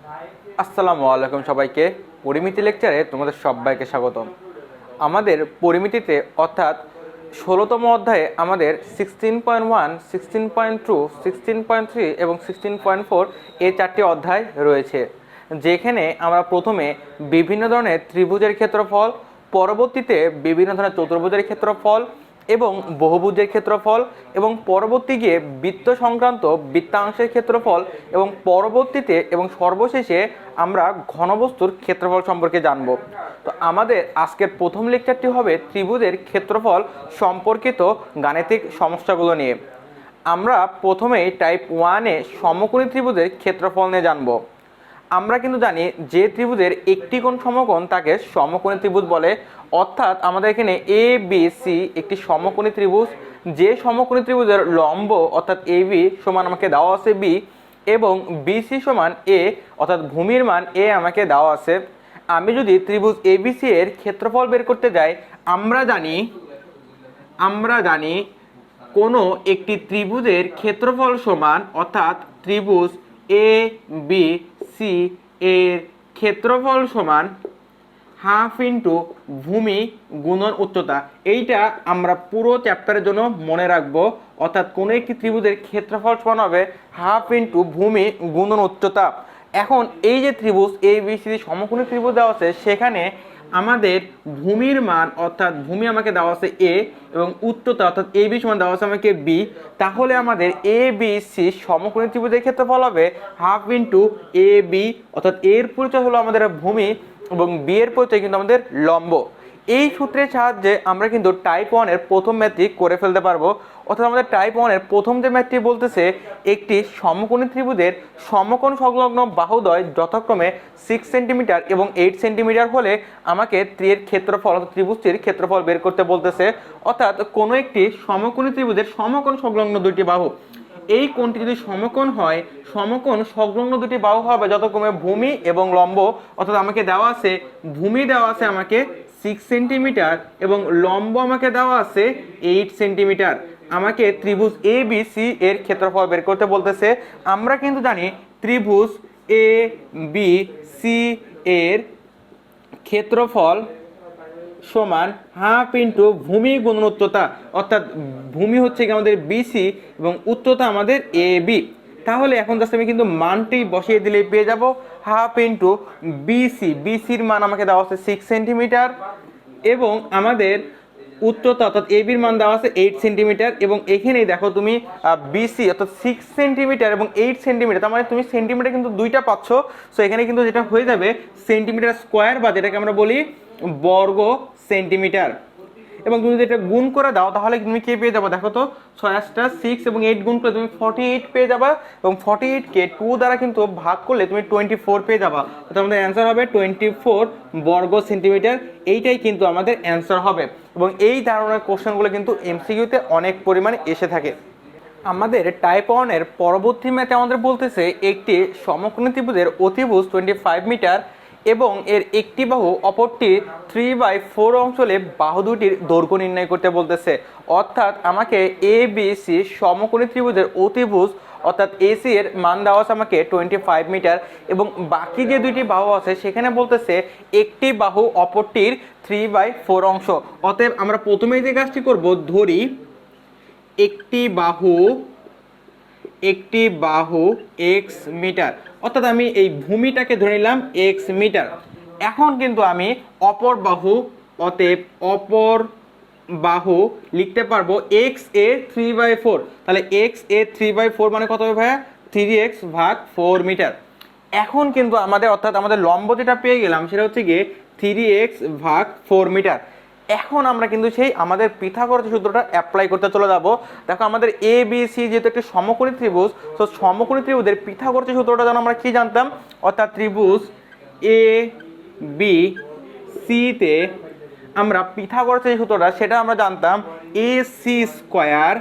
আসসালামু আলাইকুম সবাইকে। পরিমিতি লেকচারে তোমাদের সবাইকে স্বাগতম। আমাদের পরিমিতিতে অর্থাৎ 16তম অধ্যায়ে আমাদের 16.1, 16.2, 16.3 এবং 16.4 এই চারটি অধ্যায় রয়েছে, যেখানে আমরা প্রথমে বিভিন্ন ধরনের ত্রিভুজের ক্ষেত্রফল, পরবর্তীতে বিভিন্ন ধরনের চতুর্ভুজের ক্ষেত্রফল এবং বহুভুজের ক্ষেত্রফল এবং পরবর্তী গিয়ে বৃত্ত সংক্রান্ত বৃত্তাংশের ক্ষেত্রফল এবং পরবর্তীতে এবং সর্বশেষে আমরা ঘনবস্তুর ক্ষেত্রফল সম্পর্কে জানব। তো আমাদের আজকের প্রথম লেকচারটি হবে ত্রিভুজের ক্ষেত্রফল সম্পর্কিত গাণিতিক সমস্যাগুলো নিয়ে। আমরা প্রথমেই টাইপ 1-এ সমকোণী ত্রিভুজের ক্ষেত্রফল নিয়ে জানব। আমরা কিন্তু জানি যে ত্রিভুজের একটি কোণ সমকোণ তাকে সমকোণী ত্রিভুজ বলে। অর্থাৎ আমাদের এখানে এ বি সি একটি সমকোণী ত্রিভুজ, যে সমকোণী ত্রিভুজের লম্ব অর্থাৎ এ বি সমান আমাকে দেওয়া আছে বি এবং বিসি সমান এ অর্থাৎ ভূমির মান এ আমাকে দেওয়া আছে। আমি যদি ত্রিভুজ এবিসি এর ক্ষেত্রফল বের করতে যাই, আমরা জানি কোনো একটি ত্রিভুজের ক্ষেত্রফল সমান অর্থাৎ ত্রিভুজ এ বি সি এর ক্ষেত্রফল সমান হাফ ইন্টু ভূমি গুণন উচ্চতা। এইটা আমরা পুরো চ্যাপ্টারের জন্য মনে রাখবো। অর্থাৎ কোনো একটি ত্রিভুজের ক্ষেত্রফল সমান হবে হাফ ইন্টু ভূমি গুণন উচ্চতা। এখন এই যে ত্রিভুজ এ বি সি সমকোণী ত্রিভুজ দেওয়া আছে, সেখানে আমাদের ভূমির মান অর্থাৎ ভূমি আমাকে দেওয়া আছে এ এবং উচ্চতা অর্থাৎ এ বি সমান দেওয়া আছে আমাকে বি। তাহলে আমাদের এ বি সি সমকোণী ত্রিভুজের ক্ষেত্রফল হবে হাফ ইন্টু এ বি অর্থাৎ এর পরিচয় হলো আমাদের ভূমি এবং বি এর পরিচয় কিন্তু আমাদের লম্ব। এই সূত্রের সাহায্যে আমরা কিন্তু টাইপ 1-এর প্রথম ম্যাথটি করে ফেলতে পারবো। অর্থাৎ আমাদের টাইপ 1-এর প্রথম যে ম্যাথটি বলতেছে একটি সমকোণী ত্রিভুজের সমকোণ সংলগ্ন বাহুদ্বয় যথাক্রমে 6 সেন্টিমিটার এবং 8 সেন্টিমিটার হলে আমাকে এর ক্ষেত্রফল অর্থাৎ ত্রিভুজটির ক্ষেত্রফল বের করতে বলতেছে। অর্থাৎ কোনো একটি সমকোণী ত্রিভুজের সমকোণ সংলগ্ন দুইটি বাহু, এই কোণটি যদি সমকোণ হয়, সমকোণ সংলগ্ন দুটি বাহু হবে যথাক্রমে ভূমি এবং লম্ব। অর্থাৎ আমাকে দেওয়া আছে ভূমি দেওয়া আছে আমাকে 6 সেন্টিমিটার এবং লম্ব আমাকে দেওয়া আছে 8 সেন্টিমিটার। আমাকে ত্রিভুজ এ বি সি এর ক্ষেত্রফল বের করতে বলতেছে। আমরা কিন্তু জানি ত্রিভুজ এ বি সি এর ক্ষেত্রফল সমান হাফ ইন্টু ভূমি গুণন উচ্চতা। অর্থাৎ ভূমি হচ্ছে কি আমাদের বিসি এবং উচ্চতা আমাদের এ বি। তাহলে এখন জাস্ট আমি কিন্তু মানটি বসিয়ে দিলে পেয়ে যাব হাফ ইন্টু বিসি। বিসির মান আমাকে দেওয়া আছে 6 সেন্টিমিটার এবং আমাদের উচ্চতা অর্থাৎ এ বির মান দেওয়া আছে 8 সেন্টিমিটার। এবং এখানেই দেখো তুমি বিসি অর্থাৎ 6 সেন্টিমিটার এবং 8 সেন্টিমিটার, তার মানে তুমি সেন্টিমিটার কিন্তু দুইটা পাচ্ছ। সো এখানে কিন্তু যেটা হয়ে যাবে সেন্টিমিটার স্কোয়ার বা যেটাকে আমরা বলি বর্গ সেন্টিমিটার। এবং তুমি যদি এটা গুণ করে দাও তাহলে তুমি কে পেয়ে যাবো, দেখো তো 6 এবং 8 গুণ করে তুমি 48 পেয়ে যাবা এবং 48কে 2 দ্বারা কিন্তু ভাগ করলে তুমি 24 পেয়ে যাবা। তো আমাদের অ্যান্সার হবে 24 বর্গ সেন্টিমিটার। এইটাই কিন্তু আমাদের অ্যান্সার হবে এবং এই ধরনের কোশ্চেনগুলো কিন্তু এমসিকিউতে অনেক পরিমাণে এসে থাকে। আমাদের টাইপ 1-এর পরবর্তী ম্যাথে আমাদের বলতেছে একটি সমকোণী ত্রিভুজের অতিভুজ 25 মিটার এবং এর একটি বাহু অপরটি 3/4 অংশ হলে বাহু দুটির দৈর্ঘ্য নির্ণয় করতে বলতেছে। অর্থাৎ আমাকে এ বি সি সমকোণী ত্রিভুজের অতিভুজ অর্থাৎ এসি এর মান দেওয়া আছে আমাকে 25 মিটার এবং বাকি যে দুইটি বাহু আছে সেখানে বলতেছে একটি বাহু অপরটির 3/4 অংশ। অতএব আমরা প্রথমেই যে কাজটি করব, ধরি একটি বাহু এক্স মিটার, অর্থাৎ আমি এই ভূমিটাকে ধরে নিলাম এক্স মিটার। এখন কিন্তু আমি অপর বাহু, অতএব অপর বাহু লিখতে পারবো এক্স এ 3/4। তাহলে এক্স এ 3/4 মানে কত হবে ভাইয়া, 3x/4 মিটার। এখন কিন্তু আমাদের অর্থাৎ আমাদের লম্ব যেটা পেয়ে গেলাম সেটা হচ্ছে গিয়ে 3x/4 মিটার। এখন আমরা কিন্তু সেই আমাদের পিথাগোরাস সূত্রটা অ্যাপ্লাই করতে চলে যাব। দেখো আমাদের এ বি সি যেহেতু একটি সমকোণী ত্রিভুজ, তো সমকোণী ত্রিভুজের পিথাগোরাস সূত্রটা যেন আমরা কি জানতাম, অর্থাৎ ত্রিভুজ এ বি সি তে আমরা পিথাগোরাসের যে সূত্রটা সেটা আমরা জানতাম এ সি স্কোয়ার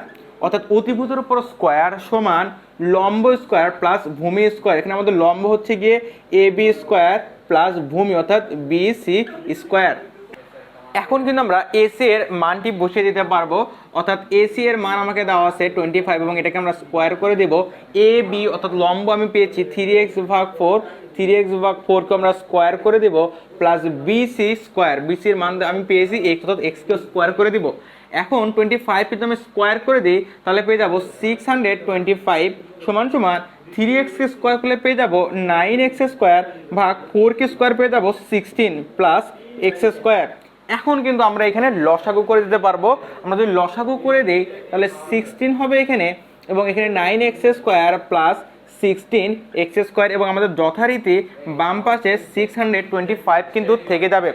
অর্থাৎ অতিভুজের উপর স্কোয়ার সমান লম্ব স্কোয়ার প্লাস ভূমি স্কোয়ার। এখানে আমাদের লম্ব হচ্ছে গিয়ে এ বি স্কোয়ার প্লাস ভূমি অর্থাৎ বি সি স্কোয়ার। এখন কিন্তু আমরা এসি এর মানটি বসিয়ে দিতে পারবো, অর্থাৎ এসি এর মান আমাকে দেওয়া আছে 25 এবং এটাকে আমরা স্কোয়ার করে দেব। এ বি অর্থাৎ লম্ব আমি পেয়েছি 3x/4, 3x/4 কে আমরা স্কোয়ার করে দেব, প্লাস বিসি স্কোয়ার, বিসির মান আমি পেয়েছি x, অর্থাৎ x কে স্কোয়ার করে দিব। এখন 25 যদি আমি স্কোয়ার করে দিই তাহলে পেয়ে যাবো 625 সমান সমান 3x কে স্কোয়ার করলে পেয়ে যাবো 9x স্কোয়ার ভাগ 4 কে স্কোয়ার পেয়ে যাবো 16 প্লাস x স্কোয়ার। এখন কিন্তু আমরা এখানে লসাগু করে দিতে পারবো। আমরা যদি লসাগু করে দিই তাহলে 16 হবে এখানে, এবং এখানে 9x square plus 16x square, এবং আমাদের যথারীতি বাম পাশে 625 কিন্তু থেকে যাবে।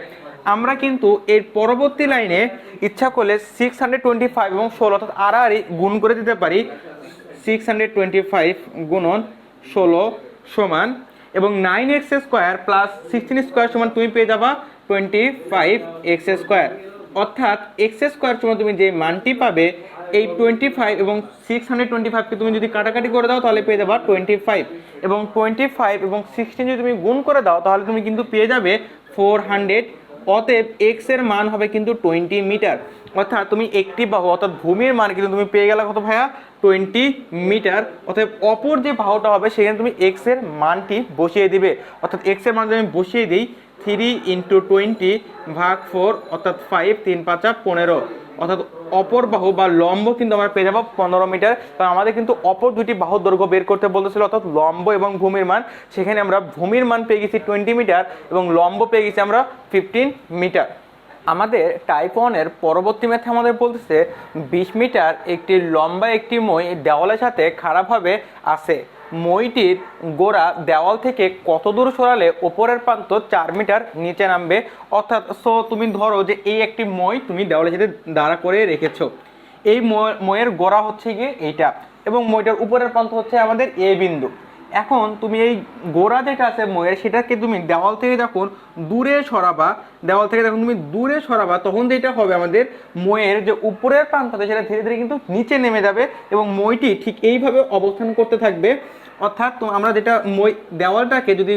আমরা কিন্তু এর পরবর্তী লাইনে ইচ্ছা করলে 625 এবং 16 অর্থাৎ আড়াআড়ি গুণ করে দিতে পারি। 625 গুণন 16 সমান, এবং 9x স্কোয়ার প্লাস 16 স্কোয়ার সমান তুমি পেয়ে যাবা 25x স্কোয়ার, অর্থাৎ x স্কোয়ার সমান তুমি যে মানটি পাবে এই 25 এবং 625কে তুমি যদি কাটাকাটি করে দাও তাহলে পেয়ে যাবা 25, এবং 25 এবং 16 যদি তুমি গুণ করে দাও তাহলে তুমি কিন্তু পেয়ে যাবে 400। অতএব x এর মান হবে কিন্তু 20 মিটার, অর্থাৎ তুমি একটি বাহু অর্থাৎ ভূমির মান কিন্তু তুমি পেয়ে গেলে কত ভাইয়া 20 মিটার। অতএব অপর যে বাহুটা হবে সেখানে তুমি x এর মানটি বসিয়ে দিবে, অর্থাৎ x এর মান যদি আমি বসিয়ে দিই 3 × 20 ভাগ 4 অর্থাৎ 5, 3 × 5 = 15, অর্থাৎ অপর বাহু বা লম্ব কিন্তু আমরা পেয়ে যাবো 15 মিটার। কারণ আমাদের কিন্তু অপর দুটি বাহুর দৈর্ঘ্য বের করতে বলতেছিল, অর্থাৎ লম্ব এবং ভূমির মান। সেখানে আমরা ভূমির মান পেয়ে গেছি 20 মিটার এবং লম্ব পেয়ে গেছি আমরা 15 মিটার। আমাদের টাইপ 1 এর পরবর্তী ম্যাথে আমাদের বলতেছে 20 মিটার একটি লম্বা একটি মই দেওয়ালের সাথে খারাপভাবে আছে। মইটির গোড়া দেওয়াল থেকে কত দূর সরালে ওপরের প্রান্ত 4 মিটার নিচে নামবে। অর্থাৎ তুমি ধরো যে এই একটি মই তুমি দেওয়ালের সাথে দাঁড়া করে রেখেছো, এই মইয়ের গোড়া হচ্ছে গিয়ে এইটা, এবং মইটার উপরের প্রান্ত হচ্ছে আমাদের এ বিন্দু। এখন তুমি এই গোড়া যেটা আছে মইয়ের সেটাকে তুমি দেওয়াল থেকে যখন দূরে সরাবা, দেওয়াল থেকে যখন তুমি দূরে সরাবা তখন যেটা হবে আমাদের মইয়ের যে উপরের প্রান্ত আছে সেটা ধীরে ধীরে কিন্তু নিচে নেমে যাবে, এবং মইটি ঠিক এইভাবে অবস্থান করতে থাকবে। অর্থাৎ আমরা যেটা মই দেওয়ালটাকে যদি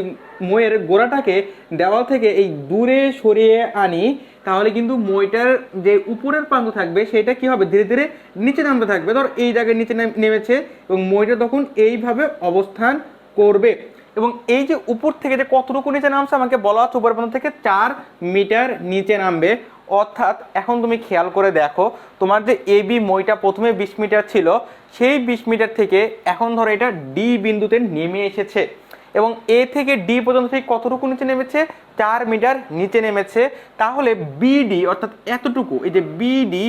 মইয়ের গোড়াটাকে দেওয়াল থেকে এই দূরে সরিয়ে আনি তাহলে কিন্তু মইটার যে উপরের প্রান্ত থাকবে সেটা কি হবে ধীরে ধীরে নিচে নামতে থাকবে। ধর এই জায়গায় নিচে নেমেছে এবং মইটা তখন এইভাবে অবস্থান করবে, এবং এই যে উপর থেকে যে কতটুকু নিচে নামছে আমাকে বলা হচ্ছে উপরের প্রান্ত থেকে 4 মিটার নিচে নামবে। অর্থাৎ এখন তুমি খেয়াল করে দেখো তোমার যে এ বি মইটা প্রথমে 20 মিটার ছিল, সেই 20 মিটার থেকে এখন ধরো এটা ডি বিন্দুতে নেমে এসেছে, এবং এ থেকে ডি পর্যন্ত ঠিক কতটুকু নিচে নেমেছে 4 মিটার নিচে নেমেছে। তাহলে বিডি অর্থাৎ এতটুকু, এই যে বিডি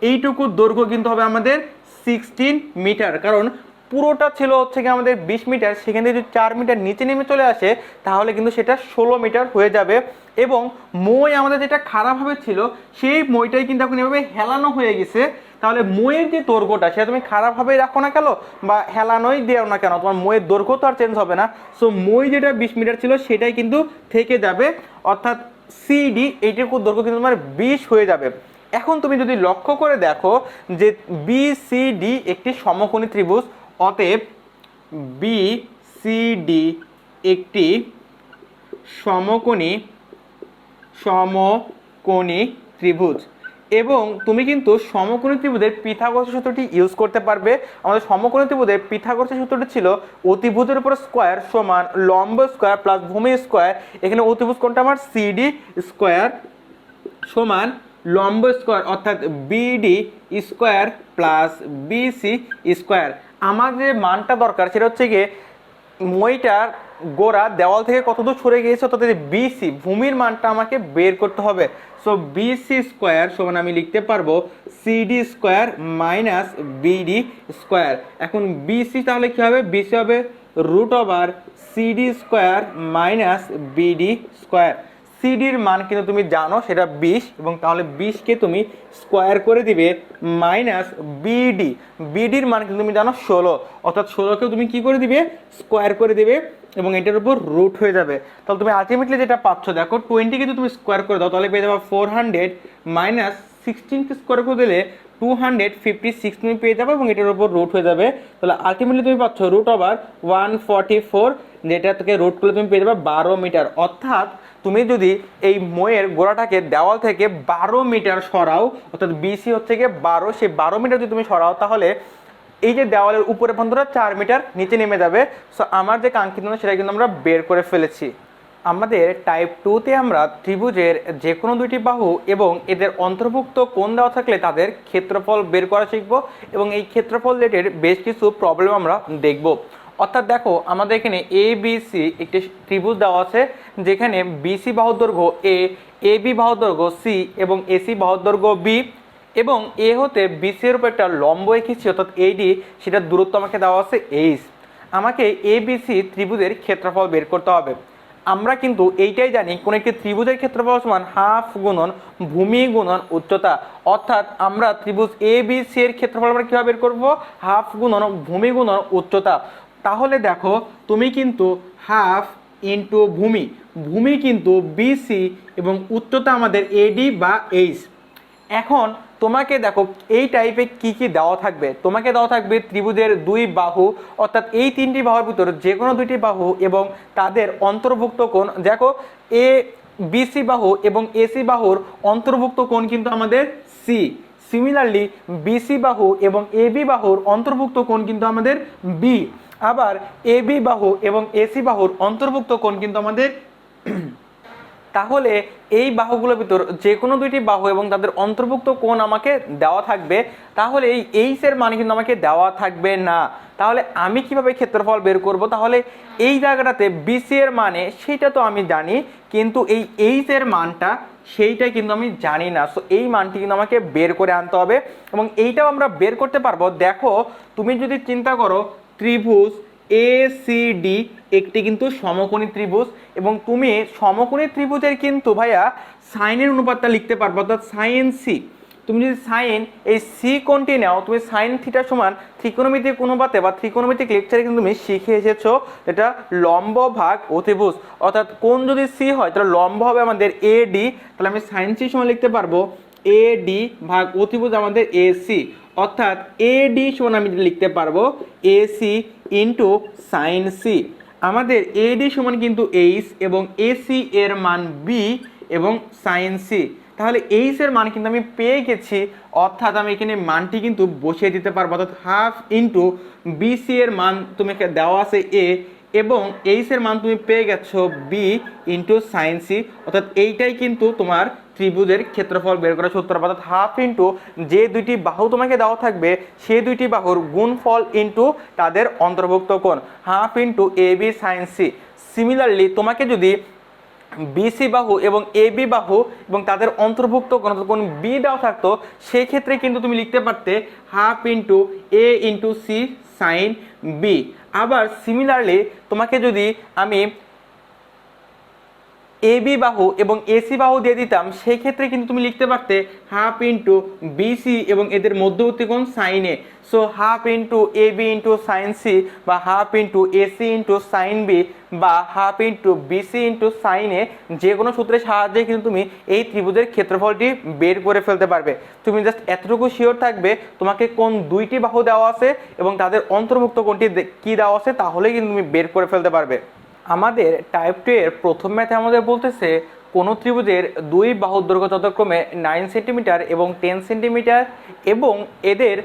এইটুকু দৈর্ঘ্য কিন্তু হবে আমাদের 16 মিটার, কারণ পুরোটা ছিল হচ্ছে কি আমাদের 20 মিটার, সেখান থেকে যদি 4 মিটার নিচে নেমে চলে আসে তাহলে কিন্তু সেটা 16 মিটার হয়ে যাবে। এবং মই আমাদের যেটা খারাপভাবে ছিল সেই মইটাই কিন্তু এখন এভাবে হেলানো হয়ে গেছে। তাহলে মইয়ের যে দৈর্ঘ্যটা সেটা তুমি খারাপভাবেই রাখো না কেন বা হেলানোই দেও না কেন, তোমার মইয়ের দৈর্ঘ্য তো আর চেঞ্জ হবে না। সো মই যেটা 20 মিটার ছিল সেটাই কিন্তু থেকে যাবে, অর্থাৎ সিডি এইটুকু দৈর্ঘ্য কিন্তু তোমার 20 হয়ে যাবে। এখন তুমি যদি লক্ষ্য করে দেখো যে বিসিডি একটি সমকোণী ত্রিভুজ, অতএব বিসিডি একটি সমকোণী ত্রিভুজ, এবং তুমি কিন্তু সমকোণী ত্রিভুজের পিথাগোরাসের সূত্রটি ইউজ করতে পারবে। আমাদের সমকোণী ত্রিভুজের পিথাগোরাসের সূত্রটি ছিল অতিভুজের উপর স্কোয়ার সমান লম্ব স্কোয়ার প্লাস ভূমি স্কোয়ার। এখানে অতিভুজ কোণটা আমার সিডি স্কোয়ার সমান লম্ব স্কোয়ার অর্থাৎ BD square plus BC square. আমার যে মানটা দরকার সেটা হচ্ছে গিয়ে মইটার গোড়া দেওয়াল থেকে কতদূর সরে গিয়েছে, অর্থাৎ বিসি ভূমির মানটা আমাকে বের করতে হবে। সো বিসি স্কোয়ার সমান আমি লিখতে পারবো CD square minus BD square. এখন বিসি তাহলে কি হবে, বিসি হবে √ CD square minus BD square. সিডির মান কিন্তু তুমি জানো সেটা 20, এবং তাহলে 20কে তুমি স্কোয়ার করে দিবে মাইনাস বিডির মান কিন্তু তুমি জানো 16, অর্থাৎ 16কেও তুমি কি করে দিবে স্কোয়ার করে দিবে, এবং এটার উপর রুট হয়ে যাবে। তাহলে তুমি আলটিমেটলি যেটা পাচ্ছ দেখো 20কে যদি তুমি স্কোয়ার করে দাও তাহলে পেয়ে যাবে 400 মাইনাস 16কে স্কোয়ার করে দিলে 256 তুমি পেয়ে যাবে, এবং এটার উপর রুট হয়ে যাবে। তাহলে আলটিমেটলি তুমি পাচ্ছ √ 144 যেটা থেকে রুট করলে তুমি পেয়ে যাবে 12 মিটার। অর্থাৎ তুমি যদি এই মইয়ের গোড়াটাকে দেওয়াল থেকে 12 মিটার সরাও, অর্থাৎ বিসি হচ্ছে গিয়ে 12, সেই 12 মিটার যদি তুমি সরাও তাহলে এই যে দেওয়ালের উপরে পর্যন্ত 4 মিটার নিচে নেমে যাবে। সো আমার যে কাঙ্ক্ষিত সেটা কিন্তু আমরা বের করে ফেলেছি। আমাদের টাইপ 2তে আমরা ত্রিভুজের যে কোনো দুইটি বাহু এবং এদের অন্তর্ভুক্ত কোণ দেওয়া থাকলে তাদের ক্ষেত্রফল বের করা শিখব এবং এই ক্ষেত্রফল রিলেটেড বেশ কিছু প্রবলেম আমরা দেখব। অর্থাৎ দেখো আমাদের এখানে এ বি সি একটি ত্রিভুজ দেওয়া আছে, যেখানে বিসি বাহুর দৈর্ঘ্য এ, এ বি বাহুর দৈর্ঘ্য সি এবং এসি বাহুর দৈর্ঘ্য বি, এবং এ হতে বিসি এর উপর একটা লম্ব এঁকেছি অর্থাৎ এডি, সেটার দূরত্ব আমাকে দেওয়া আছে এইচ। আমাকে এ বি সি ত্রিভুজের ক্ষেত্রফল বের করতে হবে। আমরা কিন্তু এইটাই জানি কোন একটি ত্রিভুজের ক্ষেত্রফল সমান হাফ গুণন ভূমি গুণন উচ্চতা। অর্থাৎ আমরা ত্রিভুজ এ বি সি এর ক্ষেত্রফল আমরা কীভাবে বের করবো? হাফ গুণন ভূমি গুণন উচ্চতা। তাহলে দেখো তুমি কিন্তু হাফ ইন্টু ভূমি, ভূমি কিন্তু বিসি এবং উচ্চতা আমাদের এডি বা এইচ। এখন তোমাকে দেখো এই টাইপে কি কি দেওয়া থাকবে, তোমাকে দেওয়া থাকবে ত্রিভুজের দুই বাহু, অর্থাৎ এই তিনটি বাহুর ভিতর যে কোনো দুইটি বাহু এবং তাদের অন্তর্ভুক্ত কোণ। দেখো এ বিসি বাহু এবং এসি বাহুর অন্তর্ভুক্ত কোণ কিন্তু আমাদের সি। সিমিলারলি বিসি বাহু এবং এবি বাহুর অন্তর্ভুক্ত কোণ কিন্তু আমাদের বি। আবার এবি বাহু এবং এসি বাহুর অন্তর্ভুক্ত কোণ কিন্তু আমাদের তাহলে এই বাহুগুলোর ভিতর যে কোনো দুইটি বাহু এবং তাদের অন্তর্ভুক্ত কোণ আমাকে দেওয়া থাকবে, তাহলে এই এইচ এর মান কিন্তু আমাকে দেওয়া থাকবে না। তাহলে আমি কিভাবে ক্ষেত্রফল বের করব? তাহলে এই জায়গাটাতে বিসি এর মানে সেইটা তো আমি জানি, কিন্তু এই এইচ এর মানটা সেইটাই কিন্তু আমি জানি না। সো এই মানটি কিন্তু আমাকে বের করে আনতে হবে এবং এইটাও আমরা বের করতে পারবো। দেখো তুমি যদি চিন্তা করো ত্রিভুজ এ সি ডি একটি কিন্তু সমকোণী ত্রিভুজ, এবং তুমি সমকোণী ত্রিভুজের কিন্তু ভাইয়া সাইনের অনুপাতটা লিখতে পারবো, অর্থাৎ সাইন সি। তুমি যদি সাইন এই সি কোণটি নাও, তুমি সাইন থিটা সমান ত্রিকোণমিতিক অনুপাতে বা ত্রিকোণমিতিক লেকচারে কিন্তু তুমি শিখে এসেছো এটা লম্ব ভাগ অতিভুজ। অর্থাৎ কোণ যদি সি হয় তাহলে লম্ব হবে আমাদের এ ডি, তাহলে আমি সাইন সি সমান লিখতে পারবো এ ডি ভাগ অতিভুজ আমাদের এ সি। অর্থাৎ এ ডি সমান আমি লিখতে পারবো A C into sine C. আমাদের এডি সমান কিন্তু এইচ এবং এসি এর মান বি এবং সাইন সি। তাহলে এইচ এর মান কিন্তু আমি পেয়ে গেছি, অর্থাৎ আমি এখানে মানটি কিন্তু বসিয়ে দিতে পারবো। অর্থাৎ হাফ ইন্টু বিসি এর মান তুমি দেওয়া আছে এ এবং এইচ এর মান তুমি পেয়ে গেছো বি ইন্টু সাইন সি। অর্থাৎ এইটাই কিন্তু তোমার ত্রিভুজের ক্ষেত্রফল বের করা সূত্র। অর্থাৎ হাফ ইন্টু যে দুইটি বাহু তোমাকে দেওয়া থাকবে সেই দুইটি বাহুর গুণফল ইন্টু তাদের অন্তর্ভুক্ত কোণ, half into A B sign C. Similarly তোমাকে যদি বিসি বাহু এবং এবি বাহু এবং তাদের অন্তর্ভুক্ত কোণ বি দেওয়া থাকতো, সেই ক্ষেত্রে কিন্তু তুমি লিখতে পারতে হাফ ইন্টু এ ইন্টু সি সাইন বি। আবার সিমিলারলি তোমাকে যদি আমি এবি বাহু এবং এসি বাহু দিয়ে দিতাম, সেই ক্ষেত্রে কিন্তু তুমি লিখতে পারতে হাফ ইন্টু বিসি এবং এদের মধ্যবর্তী কোণ sine A. So half into AB into sine C বা half into AC into sine B বা half into BC into sine A, যে কোনো সূত্রের সাহায্যে কিন্তু তুমি এই ত্রিভুজের ক্ষেত্রফলটি বের করে ফেলতে পারবে। তুমি জাস্ট এতটুকু শিওর থাকবে তোমাকে কোন দুইটি বাহু দেওয়া আছে এবং তাদের অন্তর্ভুক্ত কোণটি কি দেওয়া আছে, তাহলেই কিন্তু তুমি বের করে ফেলতে পারবে। আমাদের টাইপ 2 এর প্রথম ম্যাথে আমাদের বলতেছে কোন ত্রিভুজের দুই বাহুর দৈর্ঘ্য যথাক্রমে 9 সেন্টিমিটার এবং 10 সেন্টিমিটার এবং এদের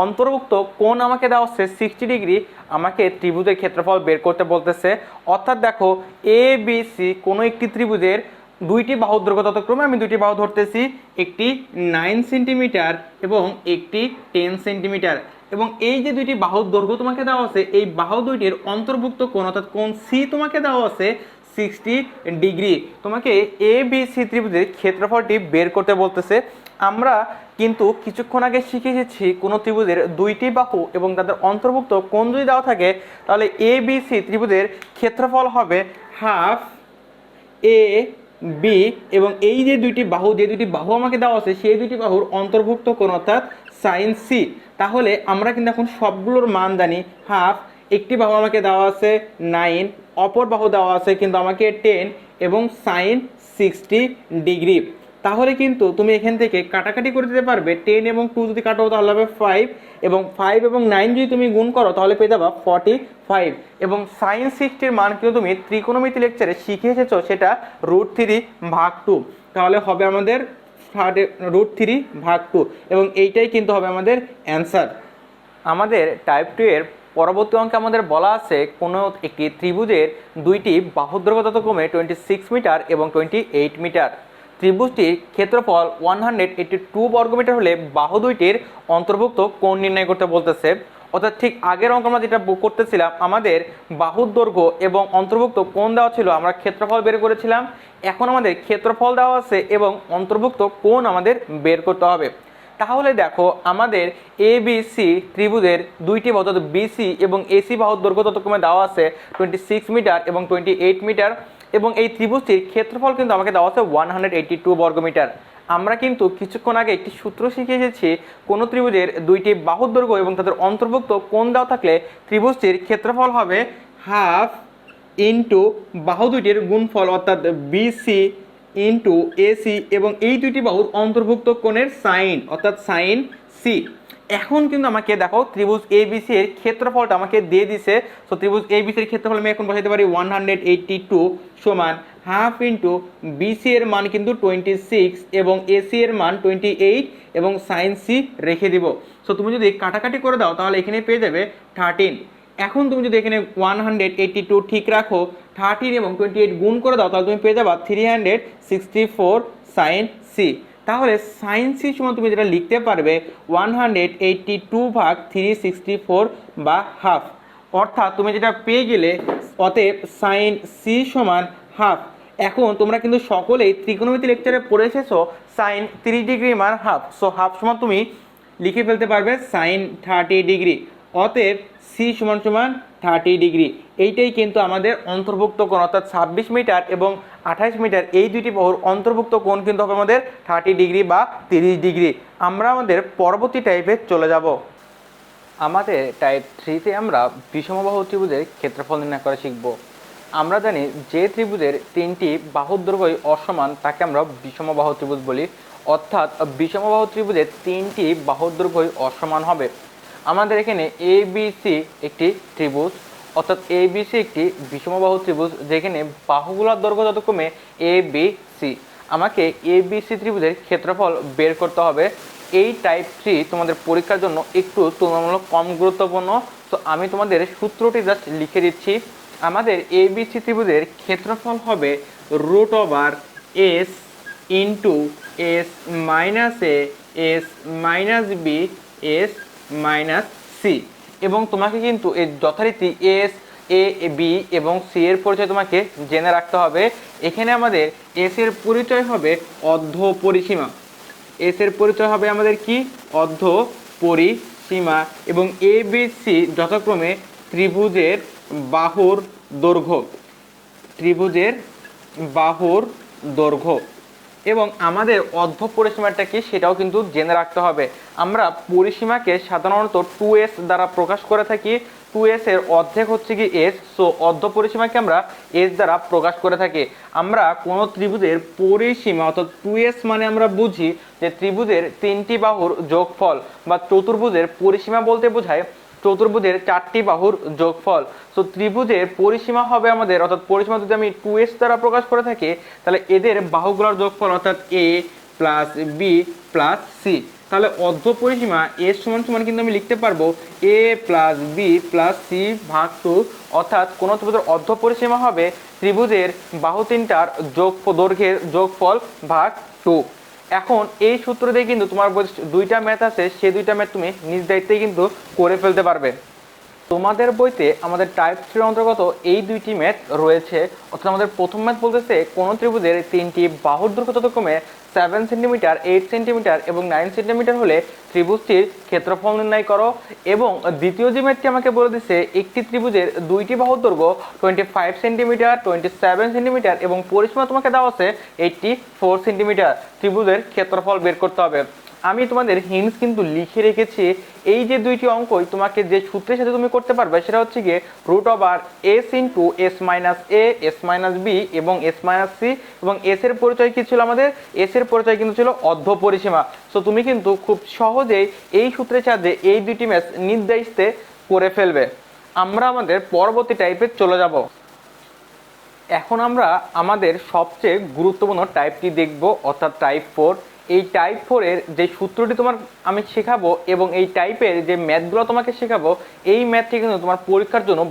অন্তর্ভুক্ত কোণ আমাকে দেওয়া হচ্ছে 60 ডিগ্রি। আমাকে ত্রিভুজের ক্ষেত্রফল বের করতে বলতেছে। অর্থাৎ দেখো এ বি সি কোনো একটি ত্রিভুজের দুইটি বাহুর দৈর্ঘ্য যথাক্রমে, আমি দুইটি বাহু ধরতেছি, একটি 9 সেন্টিমিটার এবং একটি 10 সেন্টিমিটার, এবং এই যে দুইটি বাহুর দৈর্ঘ্য তোমাকে দেওয়া আছে এই বাহু দুইটির অন্তর্ভুক্ত কোণ অর্থাৎ কোণ সি তোমাকে দেওয়া আছে 60 ডিগ্রি। তোমাকে এ বি সি ত্রিভুজের ক্ষেত্রফলটি বের করতে বলতেছে। আমরা কিন্তু কিছুক্ষণ আগে শিখে এসেছি কোনো ত্রিভুজের দুইটি বাহু এবং তাদের অন্তর্ভুক্ত কোণ যদি দেওয়া থাকে তাহলে এ বি সি ত্রিভুজের ক্ষেত্রফল হবে হাফ এ বি এবং এই যে দুইটি বাহু আমাকে দেওয়া আছে সেই দুইটি বাহুর অন্তর্ভুক্ত কোণ অর্থাৎ সাইন সি। তাহলে আমরা কিন্তু এখন সবগুলোর মান জানি। হাফ, একটি বাহু আমাকে দেওয়া আছে 9, অপর বাহু দেওয়া আছে কিন্তু আমাকে 10 এবং সাইন 60 ডিগ্রি। তাহলে কিন্তু তুমি এখান থেকে কাটাকাটি করে দিতে পারবে। 10 এবং 2 যদি কাটো তাহলে হবে 5, এবং 5 এবং 9 যদি তুমি গুণ করো তাহলে পেয়ে যাবা 45। এবং sin 60 মান কিন্তু তুমি ত্রিকোণমিতি লেকচারে শিখে এসেছো, সেটা √3/2, তাহলে হবে আমাদের √3/2, এবং এইটাই কিন্তু হবে আমাদের অ্যান্সার। আমাদের টাইপ 2 এর পরবর্তী অঙ্কে আমাদের বলা আছে কোনো একটি ত্রিভুজের দুইটি বাহুর দৈর্ঘ্য যথাক্রমে 26 মিটার এবং 28 মিটার। ত্রিভুজটির ক্ষেত্রফল 182 বর্গমিটার হলে বাহু দুইটির অন্তর্ভুক্ত কোণ নির্ণয় করতে বলতেছে। অর্থাৎ ঠিক আগের অঙ্ক আমরা যেটা করতেছিলাম, আমাদের বাহুর দৈর্ঘ্য এবং অন্তর্ভুক্ত কোণ দেওয়া ছিল, আমরা ক্ষেত্রফল বের করেছিলাম। এখন আমাদের ক্ষেত্রফল দেওয়া আছে এবং অন্তর্ভুক্ত কোণ আমাদের বের করতে হবে। তাহলে দেখো, আমাদের ABC ত্রিভুজের দুইটি বাহু, অর্থাৎ BC এবং AC বাহুর দৈর্ঘ্য যথাক্রমে দেওয়া আছে 26 মিটার এবং 28 মিটার, এবং এই ত্রিভুজটির ক্ষেত্রফল কিন্তু আমাকে দেওয়া আছে 182 বর্গমিটার। আমরা কিন্তু কিছুক্ষণ আগে একটি সূত্র শিখে এসেছি, কোনো ত্রিভুজের দুইটি বাহুর দৈর্ঘ্য এবং তাদের অন্তর্ভুক্ত কোণ দেওয়া থাকলে ত্রিভুজটির ক্ষেত্রফল হবে হাফ ইন্টু বাহু দুইটির গুণফল, অর্থাৎ BC ইন্টু AC, এবং এই দুইটি বাহুর অন্তর্ভুক্ত কোণের সাইন, অর্থাৎ সাইন C। এখন কিন্তু আমাকে দেখো ত্রিভুজ ABC এর ক্ষেত্রফলটা আমাকে দিয়ে দিছে। তো ত্রিভুজ ABC এর ক্ষেত্রফল আমি এখন বসাইতে পারি 182 সমান হাফ ইন্টু BC এর মান কিন্তু 26 এবং AC এর মান 28 এবং সাইন C রেখে দিব। সো তুমি যদি কাটাকাটি করে দাও তাহলে এখানে পেয়ে যাবে 13। এখন তুমি যদি এখানে 182 ঠিক রাখো, 13 এবং 28 গুণ করে দাও তাহলে তুমি পেয়ে যাবা 364 সাইন C। তাহলে সাইন C সমান তুমি যেটা লিখতে পারবে 182/364 বা হাফ, অর্থাৎ তুমি যেটা পেয়ে গেলে, অতএব সাইন C সমান হাফ। এখন তোমরা কিন্তু সকলেই ত্রিকোণমিতি লেকচারে পড়ে এসেছো সাইন 30 ডিগ্রি মান হাফ। সো হাফ সমান তুমি লিখে ফেলতে পারবে সাইন 30 ডিগ্রি। অতএব C সমান 30 ডিগ্রি। এইটাই কিন্তু আমাদের অন্তর্ভুক্ত কোণ, অর্থাৎ 26 মিটার এবং 28 মিটার এই দুইটি বাহুর অন্তর্ভুক্ত কোণ কিন্তু হবে আমাদের 30 ডিগ্রি বা 30 ডিগ্রি। আমরা আমাদের পরবর্তী টাইপে চলে যাব। আমাদের টাইপ 3তে আমরা বিষমবাহু ত্রিভুজের ক্ষেত্রফল নির্ণয় করা শিখব। আমরা জানি যে ত্রিভুজের তিনটি বাহুর দৈর্ঘ্যই অসমান তাকে আমরা বিষমবাহু ত্রিভুজ বলি, অর্থাৎ বিষমবাহু ত্রিভুজের তিনটি বাহুর দৈর্ঘ্যই অসমান হবে। আমাদের এখানে ABC একটি ত্রিভুজ, অর্থাৎ ABC একটি বিষমবাহু ত্রিভুজ যেখানে বাহুগুলোর দৈর্ঘ্য যথাক্রমে ABC। আমাকে ABC ত্রিভুজের ক্ষেত্রফল বের করতে হবে। এই টাইপ 3 তোমাদের পরীক্ষার জন্য একটু তুলনামূলক কম গুরুত্বপূর্ণ। তো আমি তোমাদের সূত্রটি জাস্ট লিখে দিচ্ছি। আমাদের ABC ত্রিভুজের ক্ষেত্রফল হবে √S into S minus A S minus B S minus C। এবং তোমাকে কিন্তু এর যথারীতি S A B এবং C এর পরিচয় তোমাকে জেনে রাখতে হবে। এখানে আমাদের S এর পরিচয় হবে অর্ধ পরিসীমা, S এর পরিচয় হবে আমাদের কি অর্ধ পরিসীমা, এবং ABC যথাক্রমে ত্রিভুজের বাহুর দৈর্ঘ্য, ত্রিভুজের বাহুর দৈর্ঘ্য। এবং আমাদের অর্ধ পরিসীমাটা কি সেটাও কিন্তু জেনে রাখতে হবে। আমরা পরিসীমাকে সাধারণত 2S দ্বারা প্রকাশ করে থাকি। 2S এর অর্ধেক হচ্ছে কি S, সো অর্ধ পরিসীমাকে আমরা S দ্বারা প্রকাশ করে থাকি। আমরা কোনো ত্রিভুজের পরিসীমা অর্থাৎ 2S মানে আমরা বুঝি যে ত্রিভুজের তিনটি বাহুর যোগফল, বা চতুর্ভুজের পরিসীমা বলতে বোঝায় চতুর্ভুজের চারটি বাহুর যোগফল। সো ত্রিভুজের পরিসীমা হবে আমাদের, অর্থাৎ পরিসীমা যদি আমি 2S দ্বারা প্রকাশ করে থাকি তাহলে এদের বাহুগুলোর যোগফল অর্থাৎ A plus B plus C। তাহলে অর্ধ পরিসীমা S সমান সমান কিন্তু আমি লিখতে পারবো A plus B plus C ভাগ 2, অর্থাৎ কোনো ত্রিভুজের অর্ধ পরিসীমা হবে ত্রিভুজের বাহু তিনটার দৈর্ঘ্যের যোগফল ভাগ 2। এখন এই সূত্র দিয়ে কিন্তু তোমার দুইটা ম্যাথ আছে, সেই দুইটা ম্যাথ তুমি নিজ দায়িত্বেই কিন্তু করে ফেলতে পারবে। তোমাদের বইতে আমাদের টাইপ 3 অন্তর্গত এই দুইটি ম্যাথ রয়েছে। অর্থাৎ আমাদের প্রথম ম্যাথ বলতেছে কোন ত্রিভুজের তিনটি বাহুর দৈর্ঘ্য যথাক্রমে 7 সেন্টিমিটার, 8 সেন্টিমিটার এবং 9 সেন্টিমিটার হলে ত্রিভুজটির ক্ষেত্রফল নির্ণয় করো। এবং দ্বিতীয় যে ম্যাথটি আমাকে বলে দিচ্ছে একটি ত্রিভুজের দুইটি বাহুর দৈর্ঘ্য 25 সেন্টিমিটার, 27 সেন্টিমিটার এবং পরিসীমা তোমাকে দেওয়া আছে 84 সেন্টিমিটার, ত্রিভুজের ক্ষেত্রফল বের করতে হবে। আমি তোমাদের হিন্টস কিন্তু লিখে রেখেছি। এই যে দুইটি অঙ্কই তোমাকে যে সূত্রের সাথে তুমি করতে পারবে সেটা হচ্ছে গিয়ে root over S into S minus A, S minus B এবং এস মাইনাস সি, এবং এস এর পরিচয় কি ছিল আমাদের? এস এর পরিচয় কিন্তু ছিল অর্ধ পরিসীমা। সো তুমি কিন্তু খুব সহজেই এই সূত্রের সাহায্যে এই দুইটি ম্যাথ নির্দেশিতে করে ফেলবে। আমরা আমাদের পরবর্তী টাইপে চলে যাব। এখন আমরা আমাদের সবচেয়ে গুরুত্বপূর্ণ টাইপটি দেখব, অর্থাৎ টাইপ 4। এই টাইপ 4-এর যে সূত্রটি তোমার আমি শেখাবো এবং এই টাইপের যে ম্যাথগুলো তোমাকে শেখাবো, এই ম্যাথটি কিন্তু তোমার পরীক্ষার জন্য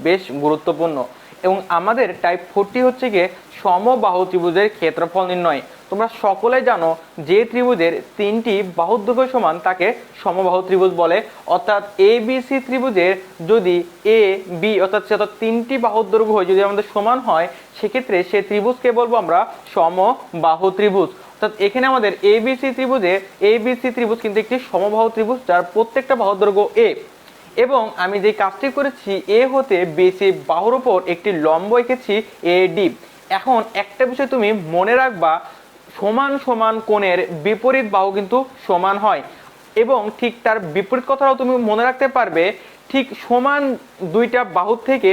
বেশ গুরুত্বপূর্ণ। এবং আমাদের টাইপ 4টি হচ্ছে গিয়ে সমবাহু ত্রিভুজের ক্ষেত্রফল নির্ণয়। তোমরা সকলে জানো যে ত্রিভুজের 3টি বাহুর দৈর্ঘ্য সমান তাকে সমবাহু ত্রিভুজ বলে। অর্থাৎ এ বি সি ত্রিভুজের যদি এ বি অর্থাৎ 3টি বাহুর দৈর্ঘ্য হয় যদি আমাদের সমান হয়, সেক্ষেত্রে সে ত্রিভুজকে বলবো আমরা সমবাহু ত্রিভুজ। অর্থাৎ এখানে আমাদের এবিসি ত্রিভুজ কিন্তু একটি সমবাহু ত্রিভুজ যার প্রত্যেকটা বাহুর দৈর্ঘ্য এ, এবং আমি যে কাজটি করেছি এ হতে বিসি বাহুর উপর একটি লম্ব এঁকেছি এডি। এখন একটা বিষয় তুমি মনে রাখবা, সমান সমান কোণের বিপরীত বাহু কিন্তু সমান হয়, এবং ঠিক তার বিপরীত কথাটাও তুমি মনে রাখতে পারবে। ঠিক সমান দুইটা বাহুর থেকে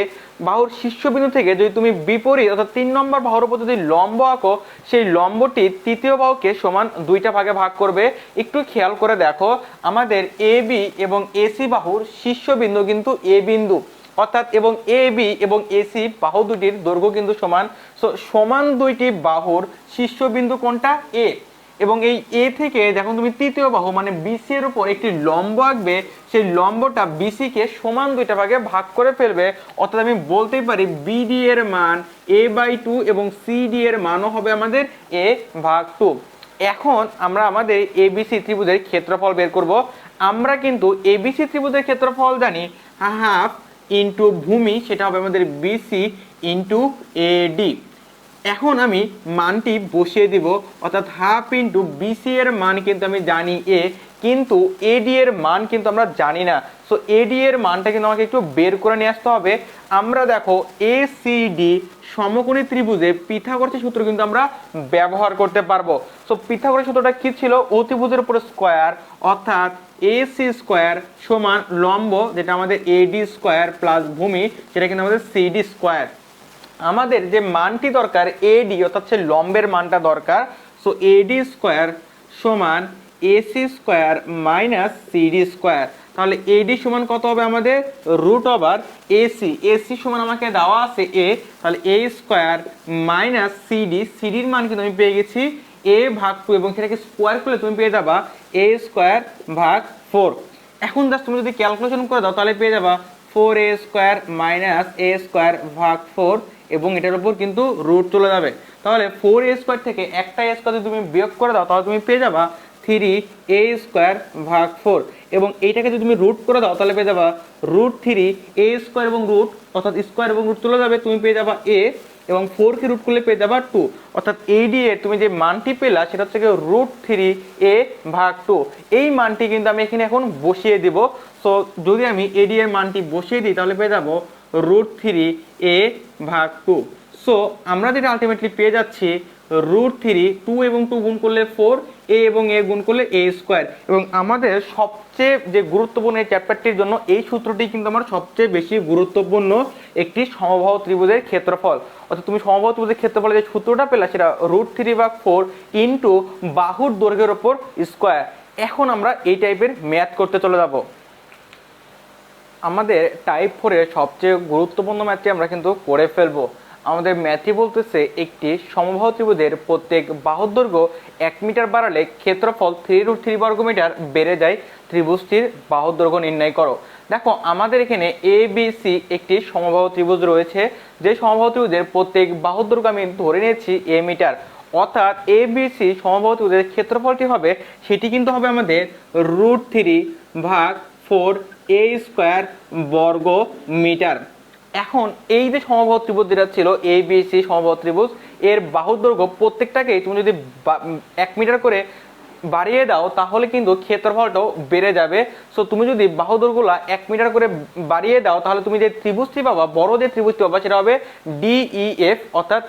বাহুর শীর্ষবিন্দু থেকে যদি তুমি বিপরীত অর্থাৎ 3 নম্বর বাহুর উপর যদি লম্ব আঁকো, সেই লম্বটি তৃতীয় বাহুকে সমান দুইটা ভাগে ভাগ করবে। একটু খেয়াল করে দেখো, আমাদের এ বি এবং এসি বাহুর শীর্ষবিন্দু কিন্তু এ বিন্দু, অর্থাৎ এবং এ বি এবং এসি বাহু দুটির দৈর্ঘ্য কিন্তু সমান। সো সমান দুইটি বাহুর শীর্ষবিন্দু কোনটা? এ। এবং এই এ থেকে যখন তুমি তৃতীয় বাহু মানে বিসি এর উপর একটি লম্ব আঁকবে, সেই লম্বটা বিসি কে সমান দুইটা ভাগে ভাগ করে ফেলবে। অর্থাৎ আমি বলতেই পারি বিডি এর মান a/2 এবং সিডি এর মানও হবে আমাদের a/2। এখন আমরা আমাদের এবিসি ত্রিভুজের ক্ষেত্রফল বের করব। আমরা কিন্তু এবিসি ত্রিভুজের ক্ষেত্রফল জানি হাফ ইন্টু ভূমি, সেটা হবে আমাদের বিসি ইন্টু এডি। এখন আমি মানটি বসিয়ে দিব, অর্থাৎ হাফ ইন্টু বিসি এর মান কিন্তু আমি জানি এ, কিন্তু এডি এর মান কিন্তু আমরা জানি না। সো এডি এর মানটা কিন্তু আমাকে একটু বের করে নিয়ে আসতে হবে। আমরা দেখো এসিডি সমকোণী ত্রিভুজে পিথাগোরাসের সূত্র কিন্তু আমরা ব্যবহার করতে পারবো। সো পিথাগোরাসের সূত্রটা কি ছিল? অতিভুজের উপর স্কয়ার, অর্থাৎ এসি স্কয়ার সমান লম্ব যেটা আমাদের এডি স্কয়ার প্লাস ভূমি সেটা কিন্তু আমাদের সিডি স্কয়ার। আমাদের যে মানটি দরকার এডি অর্থাৎ সে লম্বের মানটা দরকার। সো এডি স্কয়ার সমান AC square minus CD square. তাহলে এডি সমান কত হবে আমাদের? Root over AC. এসি সমান আমাকে দেওয়া আছে এ, তাহলে এ স্কয়ার মাইনাস সিডি। সিডির মান কিন্তু আমি পেয়ে গেছি a/2 এবং সেটাকে স্কয়ার করলে তুমি পেয়ে যাবা a স্কয়ার ভাগ 4। এখন জাস্ট তুমি যদি ক্যালকুলেশন করে দাও তাহলে পেয়ে যাবা 4a square minus a square ভাগ 4, এবং এটার উপর কিন্তু রুট চলে যাবে। তাহলে 4a স্কয়ার থেকে একটা a স্কয়ার যদি তুমি বিয়োগ করে দাও তাহলে তুমি পেয়ে যাবা 3a স্কয়ার ভাগ 4, এবং এইটাকে যদি তুমি রুট করে দাও তাহলে পেয়ে যাবা √3a স্কয়ার এবং রুট অর্থাৎ স্কয়ার এবং রুট চলে যাবে, তুমি পেয়ে যাবা a, এবং 4 কে রুট করলে পেয়ে যাবা 2। অর্থাৎ এডি এর তুমি যে মানটি পেলা সেটা হচ্ছে √3a ভাগ 2। এই মানটি কিন্তু আমি এখানে এখন বসিয়ে দিব। সো যদি আমি এডি এর মানটি বসিয়ে দিই তাহলে পেয়ে যাবো √3a ভাগ 2। সো আমরা যেটা আলটিমেটলি পেয়ে যাচ্ছি √3, 2 এবং 2 গুণ করলে 4, a এবং a গুণ করলে a স্কয়ার। এবং আমাদের সবচেয়ে যে গুরুত্বপূর্ণ এই চ্যাপ্টারটির জন্য এই সূত্রটি কিন্তু আমার সবচেয়ে বেশি গুরুত্বপূর্ণ একটি সমবাহু ত্রিভুজের ক্ষেত্রফল। অর্থাৎ তুমি সমবাহু ত্রিভুজের ক্ষেত্রফলে যে সূত্রটা পেলা সেটা √3/4 ইন্টু বাহুর দৈর্ঘ্যের উপর স্কয়ার। এখন আমরা এই টাইপের ম্যাথ করতে চলে যাব। আমাদের টাইপ 4-এর সবচেয়ে গুরুত্বপূর্ণ ম্যাথটি আমরা কিন্তু করে ফেলবো। আমাদের ম্যাথটি বলতেছে একটি সমবাহু ত্রিভুজের প্রত্যেক বাহুর দৈর্ঘ্য 1 মিটার বাড়ালে ক্ষেত্রফল 3√3 বর্গমিটার বেড়ে যায়, ত্রিভুজটির বাহুর দৈর্ঘ্য নির্ণয় করো। দেখো আমাদের এখানে এ বি সি একটি সমবাহু ত্রিভুজ রয়েছে, যে সমবাহু ত্রিভুজের প্রত্যেক বাহুর দৈর্ঘ্য আমি ধরে নিয়েছি এ মিটার। অর্থাৎ এ বি সি সমবাহু ত্রিভুজের ক্ষেত্রফলটি হবে সেটি কিন্তু হবে আমাদের √3/4 a স্কয়ার বর্গ মিটার। এখন এই যে সমবাহু ত্রিভুজ যেটা ছিল এ বি সি সমবাহু ত্রিভুজ, এর বাহুর দৈর্ঘ্য প্রত্যেকটাকেই তুমি যদি 1 মিটার করে বাড়িয়ে দাও তাহলে কিন্তু ক্ষেত্রফলটাও বেড়ে যাবে। সো তুমি যদি বাহু দৈর্ঘ্যগুলো 1 মিটার করে বাড়িয়ে দাও তাহলে তুমি যে ত্রিভুজটি পাবা, বড় যে ত্রিভুজটি পাবা সেটা হবে ডিইএফ, অর্থাৎ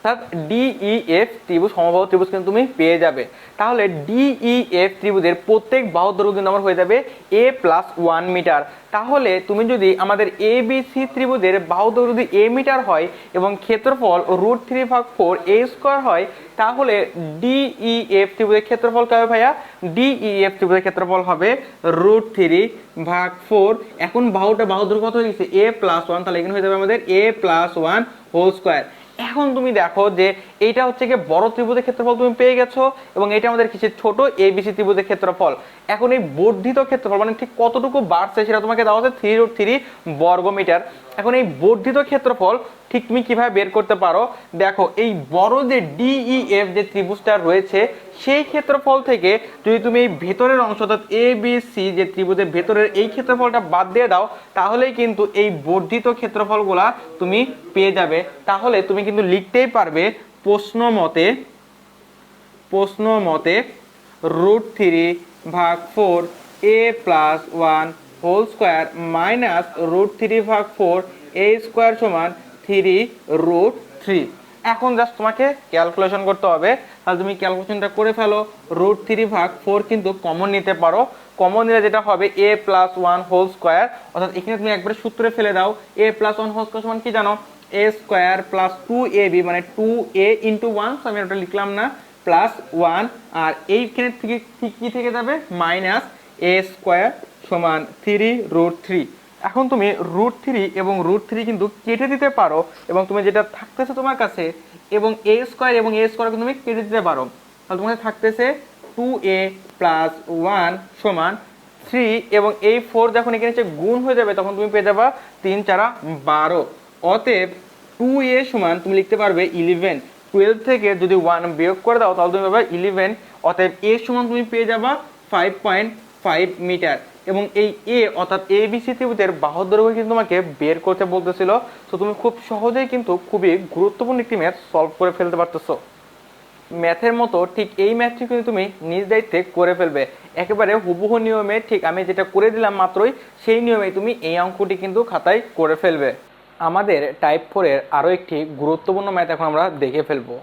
অর্থাৎ ডিইএফ ত্রিভুজ, সমবাহু ত্রিভুজ কিন্তু তুমি পেয়ে যাবে। তাহলে ডিইএফ ত্রিভুজের প্রত্যেক বাহুর দৈর্ঘ্য কিন্তু আমার হয়ে যাবে a+1 মিটার। তাহলে তুমি যদি আমাদের এবিসি ত্রিভুজের বাহু দৈর্ঘ্য যদি a মিটার হয় এবং ক্ষেত্রফল √3/4 a² হয়, তাহলে ডিইএফ ত্রিভুজের ক্ষেত্রফল কত হবে ভাইয়া? ডিইএফ ত্রিভুজের ক্ষেত্রফল হবে √3/4। এখন বাহু দৈর্ঘ্য কত হয়ে গেছে? a+1, তাহলে এখানে হয়ে যাবে আমাদের a+1² এখন তুমি দেখো যে এইটা হচ্ছে কি বড় ত্রিভুজের ক্ষেত্রফল তুমি পেয়ে গেছো, এবং এটা আমাদের কিসের ছোট এবিসি ত্রিভুজের ক্ষেত্রফল। এখন এই বর্ধিত ক্ষেত্রফল মানে ঠিক কতটুকু বাড়ছে সেটা তোমাকে দেওয়া হচ্ছে 3√3 বর্গমিটার। এখন এই বর্ধিত ক্ষেত্রফল ঠিক তুমি কিভাবে বের করতে পারো? দেখো, এই বড় যে ডিইএফ যে ত্রিভুজটা রয়েছে সেই ক্ষেত্রফল থেকে যদি তুমি এই ভেতরের অংশ অর্থাৎ এবিসি যে ত্রিভুজের ভেতরের এই ক্ষেত্রফলটা বাদ দিয়ে দাও, তাহলেই কিন্তু এই বর্ধিত ক্ষেত্রফলগুলা তুমি পেয়ে যাবে। তাহলে তুমি কিন্তু লিখতেই পারবে প্রশ্ন মতে √3/4 a+1² মাইনাস √3/4 a² সমান 3√3। এখন জাস্ট তোমাকে ক্যালকুলেশন করতে হবে। তাহলে তুমি ক্যালকুলেশনটা করে ফেলো। √3/4 কিন্তু কমন নিতে পারো, কমন নিলে যেটা হবে a+1² অর্থাৎ এখানে তুমি একবারে সূত্রে ফেলে দাও। a+1² সমান কি জানো? a² + 2ab মানে 2a × 1, আমি ওটা লিখলাম না, +1, আর এইখানে থেকে কি থেকে যাবে? -a² সমান 3√3। এখন তুমি √3 এবং √3 কিন্তু কেটে দিতে পারো, এবং তুমি যেটা থাকতেছে তোমার কাছে এবং a² এবং a² কিন্তু তুমি কেটে দিতে পারো। তাহলে তোমার কাছে থাকতেছে 2a + 1 সমান 3, এবং এই 4 যখন এখানে এসে গুণ হয়ে যাবে তখন তুমি পেয়ে যাবা 3 × 4 = 12। অতএব 2a সমান তুমি লিখতে পারবে 11। 12 থেকে যদি 1 বিয়োগ করে দাও তাহলে তুমি পাবে 11। অতএব a সমান তুমি পেয়ে যাবা 5.5 মিটার। এবং এই এ অর্থাৎ এবিসি ত্রিভুজের বাহুর দৈর্ঘ্য কিন্তু তোমাকে বের করতে বলতেছিল। তো তুমি খুব সহজেই কিন্তু খুবই গুরুত্বপূর্ণ একটি ম্যাথ সলভ করে ফেলতে পারতেছো। ম্যাথের মতো ঠিক এই ম্যাথটি কিন্তু তুমি নিজ দায়িত্বে করে ফেলবে, একেবারে হুবহু নিয়মে, ঠিক আমি যেটা করে দিলাম মাত্রই সেই নিয়মে তুমি এই অঙ্কটি কিন্তু খাতায় করে ফেলবে। আমাদের টাইপ 4-এর আরও একটি গুরুত্বপূর্ণ ম্যাথ এখন আমরা দেখে ফেলবো।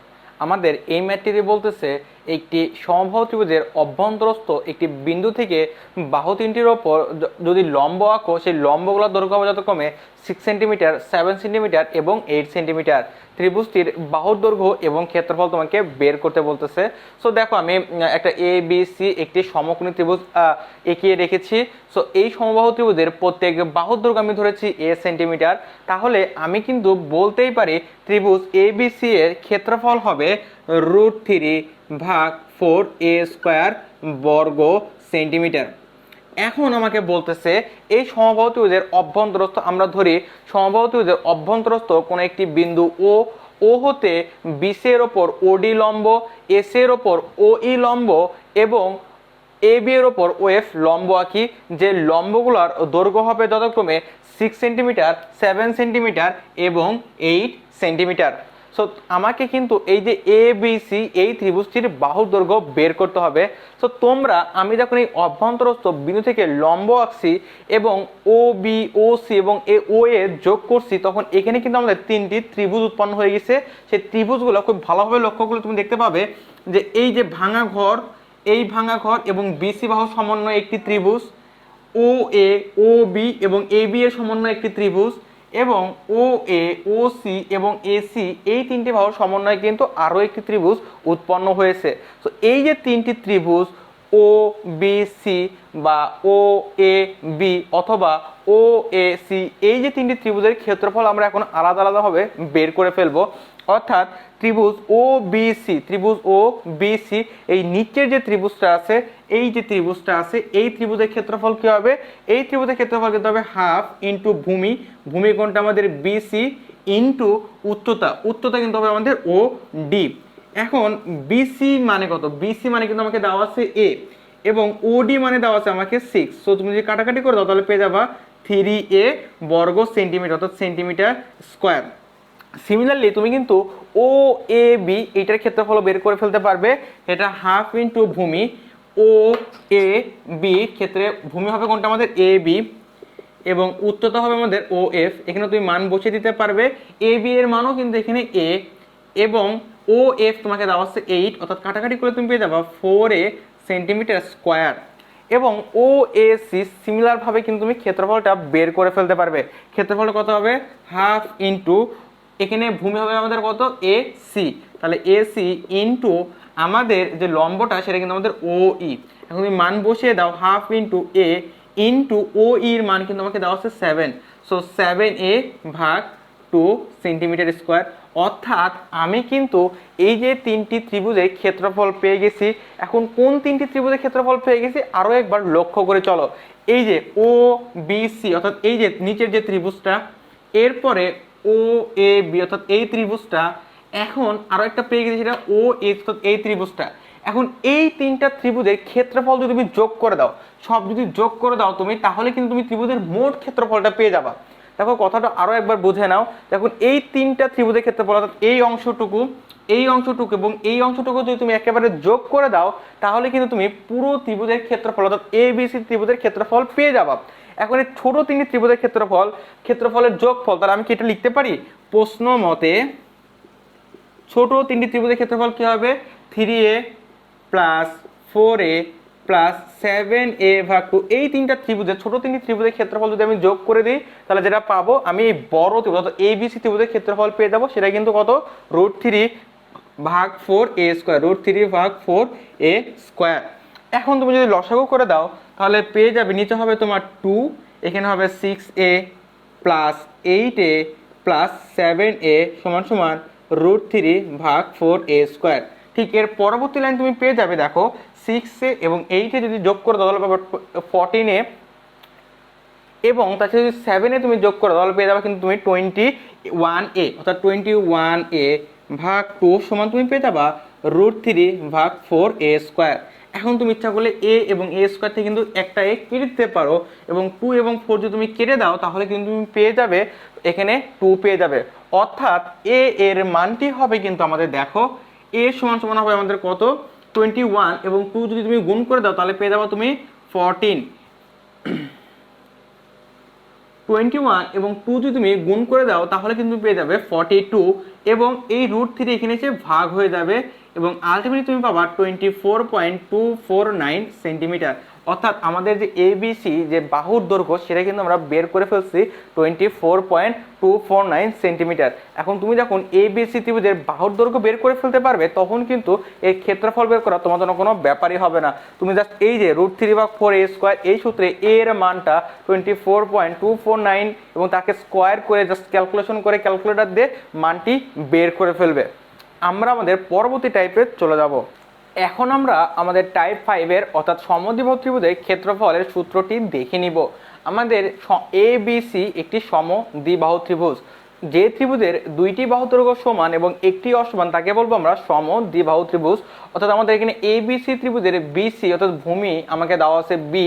আমাদের এই ম্যাথটিতে বলতেছে একটি সমবাহু ত্রিভুজের অভ্যন্তরস্থ একটি বিন্দু থেকে বাহু তিনটির ওপর যদি লম্ব আঁকো, সেই লম্বগুলোর দৈর্ঘ্য হবে যথাক্রমে 6 সেন্টিমিটার, 7 সেন্টিমিটার এবং 8 সেন্টিমিটার। ত্রিভুজটির বাহুর দৈর্ঘ্য এবং ক্ষেত্রফল তোমাকে বের করতে বলতেছে। সো দেখো, আমি একটা এ বি সি একটি সমকোণী ত্রিভুজ এঁকিয়ে রেখেছি। সো এই সমবাহু ত্রিভুজের প্রত্যেক বাহুর দৈর্ঘ্য আমি ধরেছি a সেন্টিমিটার। তাহলে আমি কিন্তু বলতেই পারি ত্রিভুজ এবিসি এর ক্ষেত্রফল হবে √3/4 a² বর্গ সেন্টিমিটার। এখন আমাকে বলতেছে এই সমবাহু ত্রিভুজের অভ্যন্তরস্থ, আমরা ধরি সমবাহু ত্রিভুজের অভ্যন্তরস্থ কোনো একটি বিন্দু ও হতে বিসি এর ওপর ওডি লম্ব, এস এর ওপর ওই লম্ব এবং এ বি এর ওপর ওএফ লম্ব আঁকি, যে লম্বগুলোর দৈর্ঘ্য হবে যথাক্রমে 6 সেন্টিমিটার, 7 সেন্টিমিটার এবং 8 সেন্টিমিটার। সো আমাকে কিন্তু এই যে এ বি সি এই ত্রিভুজটির বাহুর দৈর্ঘ্য বের করতে হবে। সো তোমরা, আমি যখন এই অভ্যন্তরস্থ বিন্দু থেকে লম্ব আঁকছি এবং ও বি, ও সি এবং ও এ যোগ করছি, তখন এখানে কিন্তু আমাদের তিনটি ত্রিভুজ উৎপন্ন হয়ে গেছে। সেই ত্রিভুজগুলো খুব ভালোভাবে লক্ষ্য করলে তুমি দেখতে পাবে যে এই যে ভাঙা ঘর, এই ভাঙা ঘর এবং বিসি বাহু সমন্বয়ে একটি ত্রিভুজ, ও এ, ও বি এবং এ বি এর সমন্বয়ে একটি ত্রিভুজ, এবং ও এ, ও সি এবং এসি এই তিনটি বাহুর সমন্বয়ে কিন্তু আরও একটি ত্রিভুজ উৎপন্ন হয়েছে। তো এই যে তিনটি ত্রিভুজ ও বি সি বা ও এ বি অথবা ও এ সি, এই যে তিনটি ত্রিভুজের ক্ষেত্রফল আমরা এখন আলাদা আলাদাভাবে বের করে ফেলবো। অর্থাৎ ত্রিভুজ ও বি সি এই নিচের যে ত্রিভুজটা আছে, এই যে ত্রিভুজটা আছে, এই ত্রিভুজের ক্ষেত্রফল কি হবে? এই ত্রিভুজের ক্ষেত্রফল কিন্তু হবে হাফ ইন্টু ভূমি কোণটা আমাদের বিসি ইন্টু উচ্চতা কিন্তু হবে আমাদের ও ডি। এখন বিসি মানে কত? বিসি মানে কিন্তু আমাকে দেওয়া আছে এ, এবং ওডি মানে দেওয়া আছে আমাকে 6। সো তুমি যদি কাটাকাটি করে দাও তাহলে পেয়ে যাবা 3a বর্গ সেন্টিমিটার অর্থাৎ সেন্টিমিটার স্কোয়ার। সিমিলারলি তুমি কিন্তু ও এ বি এইটার ক্ষেত্রফল বের করে ফেলতে পারবে। এটা হাফ ইন্টু ভূমি, ও এ বি ক্ষেত্রে ভূমি হবে কোনটা আমাদের এ বি, এবং উচ্চতা হবে আমাদের ও এফ। এখানে তুমি মান বসিয়ে দিতে পারবে। এ বি এর মানও কিন্তু এখানে এ, এবং ও এফ তোমাকে দেওয়া হচ্ছে 8, অর্থাৎ কাটাকাটি করে তুমি পেয়ে যাবা 4a সেন্টিমিটার স্কোয়ার। এবং ও এ সি সিমিলারভাবে কিন্তু তুমি ক্ষেত্রফলটা বের করে ফেলতে পারবে। ক্ষেত্রফলটা কত হবে, হাফ ইন্টু এখানে ভূমি হবে আমাদের কত, এ সি, তাহলে এ সি ইন্টু আমাদের যে লম্বটা সেটা কিন্তু আমাদের ও ই। এখন তুমি মান বসিয়ে দাও, হাফ ইন্টু এ ইন্টু ও ইর মান কিন্তু আমাকে দেওয়া হচ্ছে 7, সো 7a ভাগ 2 সেন্টিমিটার স্কোয়ার। অর্থাৎ আমি কিন্তু এই যে তিনটি ত্রিভুজের ক্ষেত্রফল পেয়ে গেছি। এখন কোন তিনটি ত্রিভুজের ক্ষেত্রফল পেয়ে গেছি আরও একবার লক্ষ্য করে চলো। এই যে ও বি সি অর্থাৎ এই যে নিচের যে ত্রিভুজটা, এরপরে ও এ বি অর্থাৎ এই ত্রিভুজটা, এখন আরও একটা পেয়ে গেছি সেটা ও এ অর্থাৎ এই ত্রিভুজটা। এখন এই তিনটা ত্রিভুজের ক্ষেত্রফল যদি তুমি যোগ করে দাও, সব যদি যোগ করে দাও তুমি, তাহলে কিন্তু তুমি ত্রিভুজের মোট ক্ষেত্রফলটা পেয়ে যাবা। দেখো কথাটা আরো একবার বুঝে নাও। দেখুন এই তিনটা ত্রিভুজের ক্ষেত্রফল অর্থাৎ এই অংশটুকু, এই অংশটুকু এবং এই অংশটুকু যদি তুমি একেবারে যোগ করে দাও, তাহলে কিন্তু তুমি পুরো ত্রিভুজের ক্ষেত্রফল অর্থাৎ এ বি সি ত্রিভুজের ক্ষেত্রফল পেয়ে যাবা। এখন এই ছোট তিনটি ত্রিভুজের ক্ষেত্রফলের যোগফল, তাহলে আমি কি এটা লিখতে পারি, প্রশ্ন মতে ছোট তিনটি ত্রিভুজের ক্ষেত্রফল কি হবে, 3a plus 4a plus 7a ভাগ 2। এই তিনটা ত্রিভুজের ছোট তিনটি ত্রিভুজের ক্ষেত্রফল যদি আমি যোগ করে দিই, তাহলে যেটা পাবো আমি এই বড় ত্রিভুজ অর্থাৎ এ বি সি ত্রিভুজের ক্ষেত্রফল পেয়ে যাবো। সেটা কিন্তু কত, √3 ভাগ 4a স্কোয়ার, √3 ভাগ 4a স্কোয়ার। এখন তুমি যদি লসাগু করে দাও, তাহলে পেয়ে যাবে নিচে হবে তোমার 2, এখানে হবে 6a plus 8a plus 7a সমান সমান √3 ভাগ 4a স্কোয়ার। ঠিক এর পরবর্তী লাইন তুমি পেয়ে যাবে, দেখো 6a এবং 8a যদি যোগ করে দাও তাহলে পাবে 14a, এবং তার সাথে যদি 7a তুমি যোগ করো তাহলে পেয়ে যাবে কিন্তু তুমি 21a, অর্থাৎ 21a ভাগ 2 সমান তুমি পেয়ে যাবা √3 ভাগ 4a স্কোয়ার। এখন তুমি ইচ্ছা করলে a এবং a স্কোয়ার থেকে কিন্তু একটা a কেটে দিতে পারো, এবং 2 এবং 4 যদি তুমি কেটে দাও তাহলে কিন্তু তুমি পেয়ে যাবে এখানে 2 পেয়ে যাবে। অর্থাৎ a এর মানটি হবে কিন্তু আমাদের, দেখো a সমান সমান হবে আমাদের কত, 21, এবং 2 যদি তুমি গুণ করে দাও তাহলে পেয়ে যাবো তুমি 14। 21 এবং 2 যদি তুমি গুণ করে দাও তাহলে কিন্তু পেয়ে যাবে 42, এবং এই √3 এখানে এসে ভাগ হয়ে যাবে, এবং আলটিমেটলি তুমি পাবা 24.249 সেন্টিমিটার। অর্থাৎ আমাদের যে এবিসি যে বাহুর দৈর্ঘ্য সেটা কিন্তু আমরা বের করে ফেলছি 24.249 সেন্টিমিটার। এখন তুমি যখন এবিসি ত্রিভুজের বাহুর দৈর্ঘ্য বের করে ফেলতে পারবে, তখন কিন্তু এই ক্ষেত্রফল বের করা তোমার জন্য কোনো ব্যাপারই হবে না। তুমি জাস্ট এই যে √3 ভাগ 4a স্কোয়ার, এই সূত্রে a এর মানটা 24.249 এবং তাকে স্কোয়ার করে জাস্ট ক্যালকুলেশন করে ক্যালকুলেটর দিয়ে মানটি বের করে ফেলবে। আমরা আমাদের পরবর্তী টাইপে চলে যাব। এখন আমরা আমাদের টাইপ 5-এর অর্থাৎ সমদ্বিবাহু ত্রিভুজের ক্ষেত্রফলের সূত্রটি দেখে নিব। আমাদের এ বি সি একটি সমদ্বিবাহু ত্রিভুজ। যে ত্রিভুজের দুইটি বাহু দৈর্ঘ্য সমান এবং একটি অসমান তাকে বলবো আমরা সমদ্বিবাহু ত্রিভুজ। অর্থাৎ আমাদের এখানে এ বি সি ত্রিভুজের বিসি অর্থাৎ ভূমি আমাকে দেওয়া আছে বি,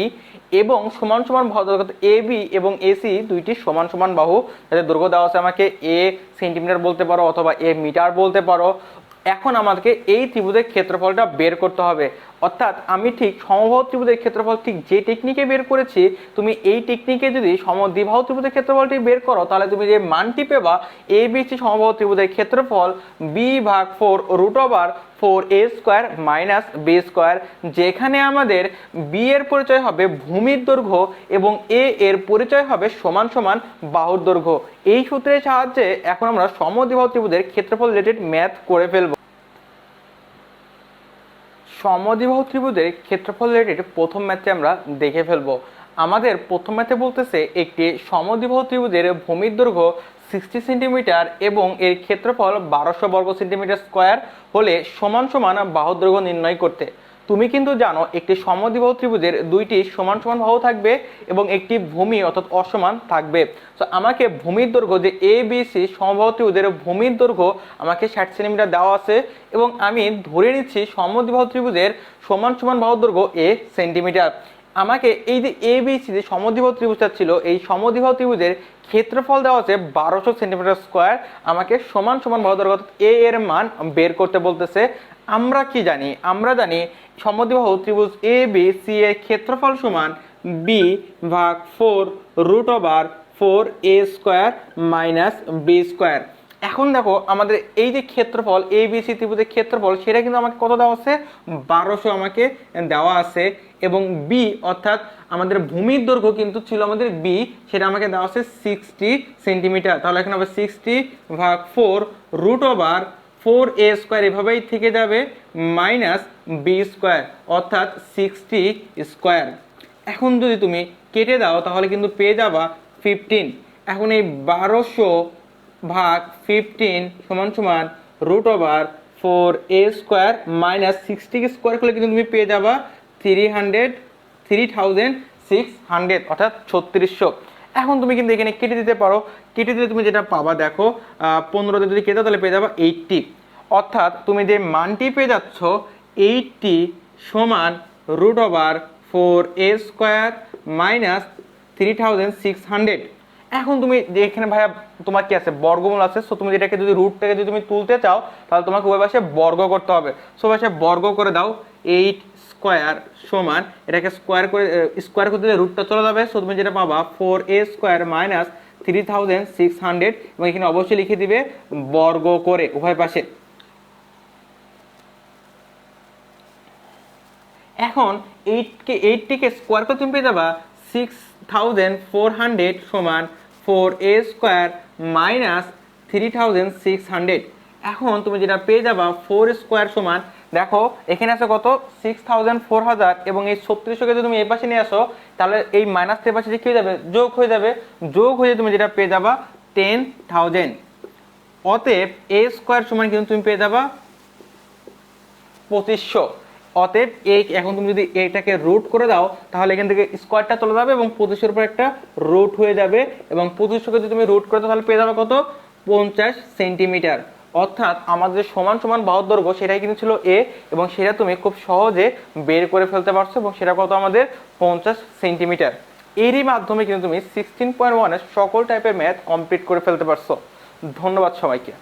এবং সমান সমান বাহু দৈর্ঘ্য এ বি এবং এসি দুইটি সমান সমান বাহু, যাদের দৈর্ঘ্য দেওয়া আছে আমাকে এ সেন্টিমিটার বলতে পারো অথবা এ মিটার বলতে পারো। এখন আমাদেরকে এই ত্রিভুজের ক্ষেত্রফলটা বের করতে হবে। অর্থাৎ আমি ঠিক সমবাহু ত্রিভুজের ক্ষেত্রফল ঠিক যে টেকনিকে বের করেছি, তুমি এই টেকনিকে যদি সমদ্বিবাহু ত্রিভুজের ক্ষেত্রফলটি বের করো, তাহলে তুমি যে মানটি পেবা এ বি সি সমবাহু ত্রিভুজের ক্ষেত্রফল বি ভাগ 4√4a square minus B square, যেখানে আমাদের বি এর পরিচয় হবে ভূমির দৈর্ঘ্য এবং এ এর পরিচয় হবে সমান সমান বাহুর দৈর্ঘ্য। এই সূত্রের সাহায্যে এখন আমরা সমদ্বিবাহু ত্রিভুজের ক্ষেত্রফল রিলেটেড ম্যাথ করে ফেলব। সমদ্বিবাহু ত্রিভুজের ক্ষেত্রফল রিলেটেড প্রথম ম্যাথে আমরা দেখে ফেলবো। আমাদের প্রথম ম্যাথে বলতেছে একটি সমদ্বিবাহু ত্রিভুজের ভূমির দৈর্ঘ্য 60 সেন্টিমিটার এবং এর ক্ষেত্রফল 1200 বর্গ সেন্টিমিটার স্কোয়ার হলে সমান সমান বাহুর দৈর্ঘ্য নির্ণয় করতে। তুমি কিন্তু জানো একটি সমদ্বিবাহু ত্রিভুজের দুইটি সমান সমান বাহু থাকবে এবং একটি ভূমি অর্থাৎ অসমান থাকবে। তো আমাকে ভূমির দৈর্ঘ্য যে এ বি সি সমবাহু ত্রিভুজের ভূমির দৈর্ঘ্য আমাকে 60 সেন্টিমিটার দেওয়া আছে, এবং আমি ধরে নিচ্ছি সমদ্বিবাহু ত্রিভুজের সমান সমান বাহুর দৈর্ঘ্য এ সেন্টিমিটার। আমাকে এই যে এ বি সি যে সমদ্বিবাহু ত্রিভুজটা ছিল, এই সমদ্বিবাহু ত্রিভুজের ক্ষেত্রফল দেওয়া আছে 1200 সেন্টিমিটার স্কোয়ার, আমাকে সমান সমান বাহু দৈর্ঘ্য অর্থাৎ এ এর মান বের করতে বলতেছে। আমরা কি জানি, আমরা জানি সমদ্বিবাহু ত্রিভুজ এ বি সি এর ক্ষেত্রফল সমান বি ভাগ 4√4a square minus B square. এখন দেখো আমাদের এই যে ক্ষেত্রফল এ বি সি ত্রিভুজের ক্ষেত্রফল সেটা কিন্তু আমাকে কত দেওয়া আছে, 1200 আমাকে দেওয়া আছে। এবং বি অর্থাৎ আমাদের ভূমির দৈর্ঘ্য কিন্তু ছিল আমাদের বি, সেটা আমাকে দেওয়া আছে 60 সেন্টিমিটার। তাহলে এখানে হবে 60/4 √4a² এভাবেই থেকে যাবে -b², অর্থাৎ 60²। এখন যদি তুমি কেটে দাও তাহলে কিন্তু পেয়ে যাবা 15। এখন এই 1200/15 = √4a² -60² করলে কিন্তু তুমি পেয়ে যাবা 3600, অর্থাৎ 3600। এখন তুমি কিন্তু এখানে কেটে দিতে পারো, কেটে দিলে তুমি যেটা পাবা দেখো 15 যদি কেটে দাও তাহলে পেয়ে যাবা 80, অর্থাৎ তুমি যে মানটি পেয়ে যাচ্ছ 80 = √4a² -3600। এখন তুমি যে এখানে ভাইয়া তোমার কি আছে, বর্গমূল আছে। সো তুমি যেটাকে যদি রুটটাকে যদি তুমি তুলতে চাও তাহলে তোমাকে ওই পাশে বর্গ করতে হবে। সো পাশে বর্গ করে দাও, 8² = এটাকে স্কোয়ার করতে দিলে রুটটা চলে যাবে। সো তুমি যেটা পাবা 4a² -3600, এবং এখানে অবশ্যই লিখে দিবে বর্গ করে উভয় পাশে। এখন 8টিকে স্কোয়ার করে তুমি পেয়ে যাবা 6400 = 4a² -3600। এখন তুমি যেটা পেয়ে যাবা 4² দেখো এখানে আছে কত, 6400, এবং এই 3600কে যদি তুমি এই পাশে নিয়ে আসো তাহলে এই মাইনাসটা এই পাশে কি হয়ে যাবে, যোগ হয়ে যাবে। যোগ হয়ে তুমি যেটা পেয়ে যাবা 10,000। অতএব a² কিন্তু তুমি পেয়ে যাবা 2500। অতএব এখন তুমি যদি এটাকে রুট করে দাও তাহলে এখান থেকে স্কোয়ারটা চলে যাবে এবং 2500 উপর একটা রুট হয়ে যাবে, এবং 2500কে যদি তুমি রুট করে দাও তাহলে পেয়ে যাবে কত, 50 সেন্টিমিটার। অর্থাৎ আমাদের সমান সমান বাহুর দৈর্ঘ্য সেটাই কিন্তু ছিল এ, এবং সেটা তুমি খুব সহজে বের করে ফেলতে পারছো, এবং সেটা কত আমাদের 50 সেন্টিমিটার। এরই মাধ্যমে কিন্তু তুমি 16.1 এর সকল টাইপের ম্যাথ কমপ্লিট করে ফেলতে পারছো। ধন্যবাদ সবাইকে।